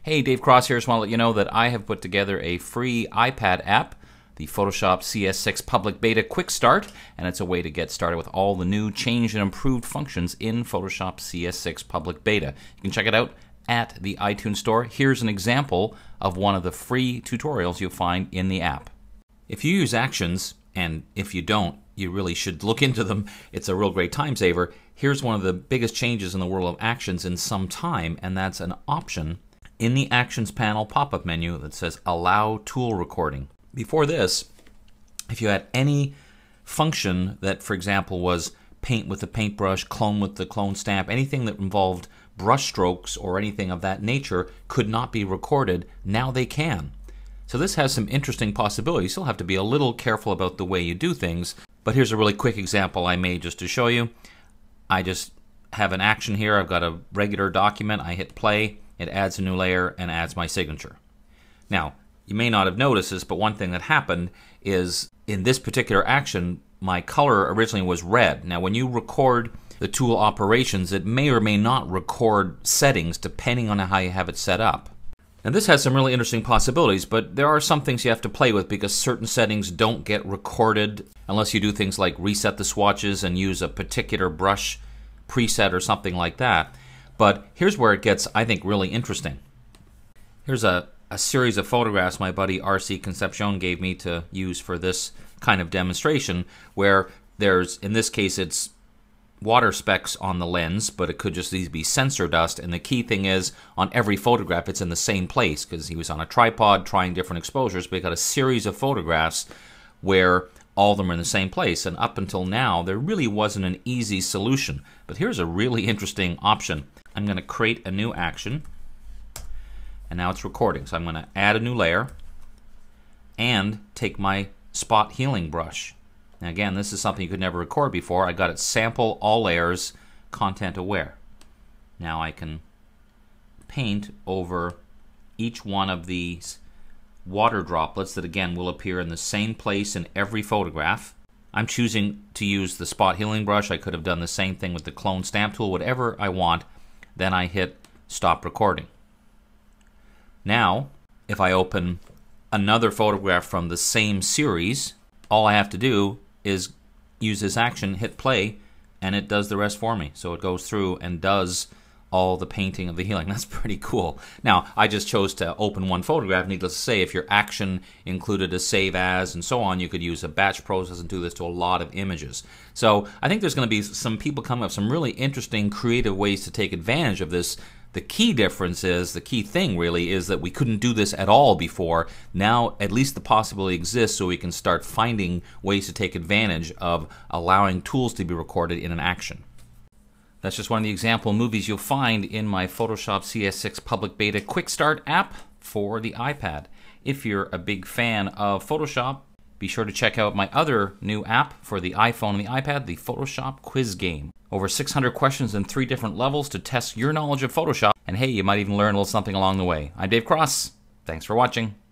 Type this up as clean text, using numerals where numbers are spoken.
Hey, Dave Cross here. Just want to let you know that I have put together a free iPad app, the Photoshop CS6 Public Beta QuickStart, and it's a way to get started with all the new, changed, and improved functions in Photoshop CS6 Public Beta. You can check it out at the iTunes Store. Here's an example of one of the free tutorials you'll find in the app. If you use actions, and if you don't, you really should look into them. It's a real great time saver. Here's one of the biggest changes in the world of actions in some time, and that's an option in the Actions panel pop-up menu that says Allow Tool Recording. Before this, if you had any function that, for example, was paint with the paintbrush, clone with the clone stamp, anything that involved brush strokes or anything of that nature could not be recorded, now they can. So this has some interesting possibilities. You still have to be a little careful about the way you do things, but here's a really quick example I made just to show you. I just have an action here. I've got a regular document. I hit play. It adds a new layer and adds my signature. Now, you may not have noticed this, but one thing that happened is in this particular action, my color originally was red. Now, when you record the tool operations, it may or may not record settings depending on how you have it set up. Now, this has some really interesting possibilities, but there are some things you have to play with because certain settings don't get recorded unless you do things like reset the swatches and use a particular brush preset or something like that. But here's where it gets, I think, really interesting. Here's a series of photographs my buddy RC Concepcion gave me to use for this kind of demonstration, where there's, in this case, it's water specks on the lens, but it could just be sensor dust. And the key thing is, on every photograph, it's in the same place, because he was on a tripod trying different exposures, but he got a series of photographs where all of them are in the same place. And up until now, there really wasn't an easy solution. But here's a really interesting option. I'm going to create a new action, and now it's recording. So I'm going to add a new layer and take my spot healing brush. Now again, this is something you could never record before. I got it sample all layers, content aware. Now I can paint over each one of these water droplets that again will appear in the same place in every photograph. I'm choosing to use the spot healing brush. I could have done the same thing with the clone stamp tool, whatever I want. Then I hit stop recording. Now, if I open another photograph from the same series, all I have to do is use this action, hit play, and it does the rest for me. So it goes through and does all the painting of the healing. That's pretty cool. Now, I just chose to open one photograph. Needless to say, if your action included a save as and so on, you could use a batch process and do this to a lot of images. So I think there's going to be some people coming up with some really interesting, creative ways to take advantage of this. The key difference is, the key thing really, is that we couldn't do this at all before. Now, at least the possibility exists, so we can start finding ways to take advantage of allowing tools to be recorded in an action. That's just one of the example movies you'll find in my Photoshop CS6 Public Beta QuickStart app for the iPad. If you're a big fan of Photoshop, be sure to check out my other new app for the iPhone and the iPad, the Photoshop Quiz Game. Over 600 questions in 3 different levels to test your knowledge of Photoshop, and hey, you might even learn a little something along the way. I'm Dave Cross. Thanks for watching.